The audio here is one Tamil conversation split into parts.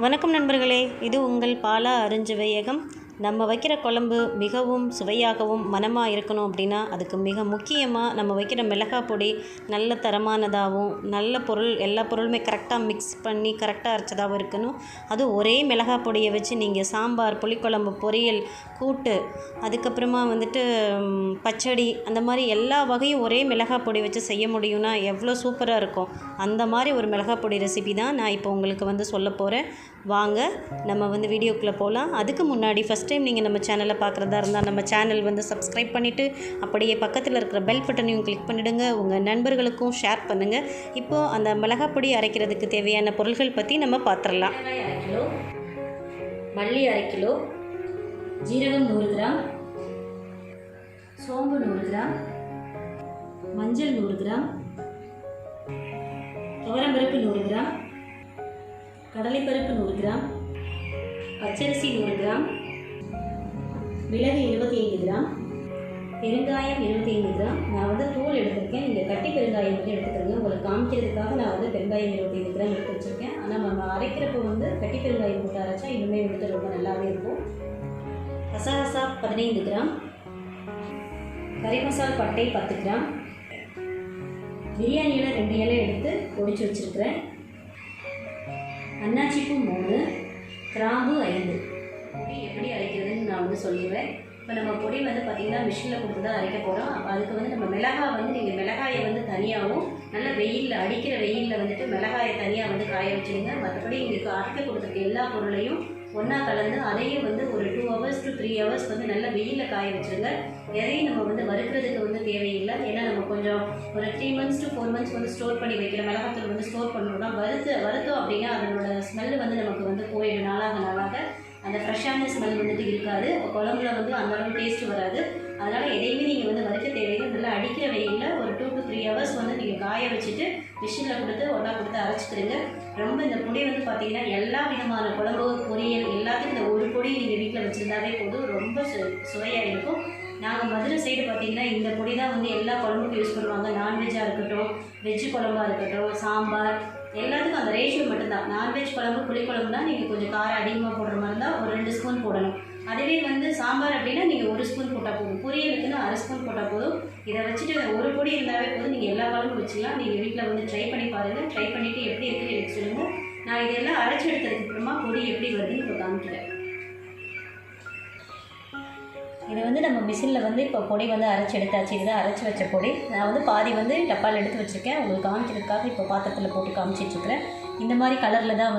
வணக்கம் நண்பர்களே, இது உங்கள் பாலா அருஞ்சுவையகம். நம்ம வைக்கிற குழம்பு மிகவும் சுவையாகவும் மணமாக இருக்கணும் அப்படின்னா அதுக்கு மிக முக்கியமாக நம்ம வைக்கிற மிளகாய் பொடி நல்ல தரமானதாகவும் நல்ல பொருள் எல்லா பொருளுமே கரெக்டாக மிக்ஸ் பண்ணி கரெக்டாக அரைச்சதாகவும் இருக்கணும். அதுவும் ஒரே மிளகாய் பொடியை வச்சு நீங்கள் சாம்பார், புளிக்குழம்பு, பொரியல், கூட்டு, அதுக்கப்புறமா பச்சடி, அந்த மாதிரி எல்லா வகையும் ஒரே மிளகாய் பொடி வச்சு செய்ய முடியும்னா எவ்வளோ சூப்பராக இருக்கும். அந்த மாதிரி ஒரு மிளகாய் பொடி ரெசிபி தான் நான் இப்போ உங்களுக்கு சொல்ல போகிறேன். வாங்க நம்ம வீடியோக்குள்ளே போகலாம். அதுக்கு முன்னாடி ஃபஸ்ட் டைம் நீங்கள் நம்ம சேனலை பார்க்குறதா இருந்தால் நம்ம சேனல் சப்ஸ்கிரைப் பண்ணிவிட்டு அப்படியே பக்கத்தில் இருக்கிற பெல் பட்டனையும் கிளிக் பண்ணிவிடுங்க. உங்கள் நண்பர்களுக்கும் ஷேர் பண்ணுங்கள். இப்போது அந்த மிளகாய் பொடி அரைக்கிறதுக்கு தேவையான பொருட்கள் பற்றி நம்ம பார்த்துடலாம். 1 கிலோ, மல்லி 1/2 கிலோ, ஜீரகம் 100 கிராம், சோம்பு 100 கிராம், மஞ்சள் 100 கிராம், துவரம்பருப்பு 100 கிராம், கடலைப்பருப்பு 100 கிராம், பச்சரிசி 100 கிராம், மிளகு 75 கிராம், பெருங்காயம் 25 கிராம். நான் தூள் எடுத்திருக்கேன். நீங்கள் கட்டி பெருங்காயம் மட்டும் எடுத்துக்கிறேங்க. உங்களுக்கு காமிக்கிறதுக்காக நான் பெருங்காயம் 25 கிராம் எடுத்து வச்சுருக்கேன். ஆனால் நம்ம அரைக்கிறப்போ கட்டி பெருங்காயம் போட்டு அரைச்சா இன்னுமே ரொம்ப நல்லாவே இருக்கும். கசகசா 15 கிராம், கறி மசால் பட்டை 10 கிராம், பிரியாணி இலை 2 இலை எடுத்து பொடிச்சு வச்சுருக்கிறேன். அன்னாச்சிப்பூ 3, கிராம்பு 5. எப்படி அரைக்கிறதுன்னு நான் சொல்லிடுவேன். இப்போ நம்ம பொடி பார்த்திங்கன்னா மிஷினில் கொடுத்து தான் அரைக்க போகிறோம். அப்போ அதுக்கு நம்ம மிளகாய் நீங்கள் மிளகாயை தனியாகவும் நல்ல வெயிலில் அடிக்கிற வெயிலில் மிளகாயை தனியாக காய வச்சுடுங்க. மற்றபடி உங்களுக்கு அரைக்க கொடுத்துருக்க எல்லா பொருளையும் ஒன்றா கலந்து அதையும் ஒரு 2 hours to 3 hours நல்ல வெயிலில் காய வச்சுருங்க. எதையும் நம்ம வறுக்கிறதுக்கு தேவையில்லை. ஏன்னா நம்ம கொஞ்சம் ஒரு 3 months to 4 months ஸ்டோர் பண்ணி வைக்கிற மிளகாத்தூள் ஸ்டோர் பண்ணணும்னா வறுத்தோம் அப்படின்னா அதனோட ஸ்மெல்லு நமக்கு போயிடும். நாளாக அந்த ஃப்ரெஷ்ஷான ஸ்மெல் இருக்காது. குழம்புல அந்த அளவு டேஸ்ட்டு வராது. அதனால் எதையுமே நீங்கள் வறுக்க தேவையில்லை. நல்லா அடிக்கிற வெயிலில் ஒரு 2 to 3 hours நீங்கள் காய வச்சுட்டு மிஷினில் ஒன்றா கொடுத்து அரைச்சிக்கிறீங்க. ரொம்ப இந்த பொடி பார்த்திங்கன்னா எல்லா விதமான குழம்பு, பொரியல் எல்லாத்துக்கும் இந்த ஒரு பொடி நீங்கள் வீட்டில் வச்சுருந்தாவே போதும். ரொம்ப சுவையாக இருக்கும். நாங்கள் மதுரை சைடு பார்த்திங்கன்னா இந்த பொடி தான் எல்லா குழம்புக்கும் யூஸ் பண்ணுவாங்க. நான்வெஜ்ஜாக இருக்கட்டும், வெஜ்ஜு குழம்பாக இருக்கட்டும், சாம்பார், எல்லாத்துக்கும் அந்த ரேஷியோ மட்டும்தான். நான்வெஜ் குழம்பு, புளிக்குழம்புனா நீங்கள் கொஞ்சம் காரம் அதிகமாக போடுற மாதிரி இருந்தால் ஒரு 2 ஸ்பூன் போடணும். அதுவே சாம்பார் அப்படின்னா நீங்கள் 1 ஸ்பூன் போட்டால் போதும். பொரியலுக்குன்னு 1/2 ஸ்பூன் போட்டால் போதும். இதை வச்சுட்டு ஒரு பொடி இருந்தாவே போதும். நீங்கள் எல்லா குழம்பும் வச்சுக்கலாம். நீங்கள் வீட்டில் ட்ரை பண்ணி பாருங்கள். ட்ரை பண்ணிவிட்டு எப்படி இருக்குன்னு எனக்கு சொல்லுங்கள். நான் இதெல்லாம் அரைச்சி எடுத்ததுக்கு அப்புறமா பொடி எப்படி வருதுன்னு இப்போ காமிக்கிறேன். இதை நம்ம மிஷினில் இப்போ பொடி அரைச்சி எடுத்தாச்சு. இதுதான் அரைச்சி வச்ச பொடி. நான் பாதி டப்பாவில் எடுத்து வச்சுருக்கேன். உங்களுக்கு காமிக்கிறதுக்காக இப்போ பாத்திரத்தில் போட்டு காமிச்சிட்ருக்கிறேன். இந்த மாதிரி கலரில் தான்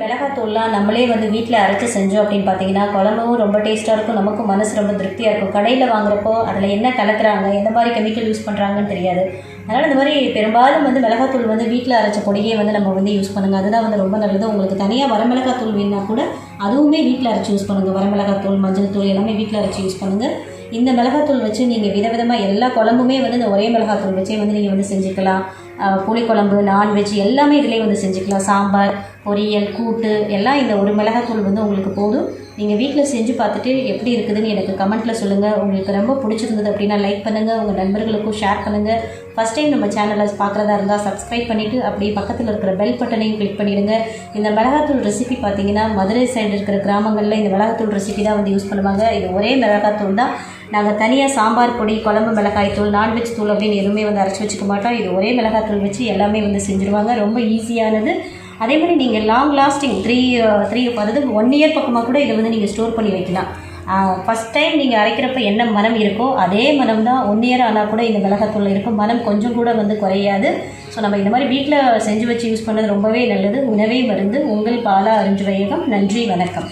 மிளகாத்தூள்லாம் நம்மளே வீட்டில் அரைச்சி செஞ்சோம் அப்படின்னு பார்த்தீங்கன்னா குழம்பும் ரொம்ப டேஸ்ட்டாக இருக்கும். நமக்கும் மனசு ரொம்ப திருப்தியாக இருக்கும். கடையில் வாங்குறப்போ அதில் என்ன கலக்குறாங்க, எந்த மாதிரி கெமிக்கல் யூஸ் பண்ணுறாங்கன்னு தெரியாது. அதனால் இந்த மாதிரி பெரும்பாலும் மிளகாத்தூள் வீட்டில் அரைச்ச பொடியே நம்ம யூஸ் பண்ணுங்கள். அதுதான் ரொம்ப நல்லது. உங்களுக்கு தனியாக வரமிளகாத்தூள் வேணுன்னா கூட அதுவுமே வீட்டில் அரைச்சி யூஸ் பண்ணுங்கள். வரமிளகாத்தூள், மஞ்சள் தூள் எல்லாமே வீட்டில் அரைச்சி யூஸ் பண்ணுங்கள். இந்த மிளகாத்தூள் வச்சு நீங்கள் விதவிதமாக எல்லா குழம்புமே இந்த ஒரே மிளகாத்தூள் வச்சே நீங்கள் செஞ்சுக்கலாம். புளிக்குழம்பு, நான்வெஜ் எல்லாமே இதிலே செஞ்சுக்கலாம். சாம்பார், பொரியல், கூட்டு எல்லாம் இந்த ஒரு மிளகாத்தூள் உங்களுக்கு போதும். நீங்கள் வீட்டில் செஞ்சு பார்த்துட்டு எப்படி இருக்குதுன்னு எனக்கு கமெண்ட்டில் சொல்லுங்கள். உங்களுக்கு ரொம்ப பிடிச்சிருந்தது அப்படின்னா லைக் பண்ணுங்கள். உங்கள் நண்பர்களுக்கும் ஷேர் பண்ணுங்கள். ஃபஸ்ட் டைம் நம்ம சேனலை பார்க்குறதா இருந்தால் சப்ஸ்கிரைப் பண்ணிவிட்டு அப்படியே பக்கத்தில் இருக்கிற பெல் பட்டனையும் கிளிக் பண்ணிவிடுங்க. இந்த மிளகாத்தூள் ரெசிபி பார்த்திங்கன்னா மதுரை சைடு இருக்கிற கிராமங்களில் இந்த மிளகாத்தூள் ரெசிபி தான் யூஸ் பண்ணுவாங்க. இது ஒரே மிளகாத்தூள் தான். நாங்கள் தனியாக சாம்பார் பொடி, குழம்பு மிளகாய் தூள், நான்வெஜ் தூள் அப்படின்னு எதுவுமே அரைச்சி வச்சுக்க மாட்டோம். இது ஒரே மிளகாத்தூள் வச்சு எல்லாமே செஞ்சுருவாங்க. ரொம்ப ஈஸியானது. அதே மாதிரி நீங்கள் லாங் லாஸ்டிங் 1 year பக்கமாக கூட இதை நீங்கள் ஸ்டோர் பண்ணி வைக்கலாம். ஃபஸ்ட் டைம் நீங்கள் அரைக்கிறப்ப என்ன மனம் இருக்கோ அதே மனம் தான் 1 year ஆனால் கூட இந்த மிளகாத்தூள் இருக்கும். மனம் கொஞ்சம் கூட குறையாது. ஸோ நம்ம இந்த மாதிரி வீட்டில் செஞ்சு வச்சு யூஸ் பண்ணது ரொம்பவே நல்லது. உணவே மருந்து. உங்கள் பாலா அருஞ்சுவையகம். நன்றி, வணக்கம்.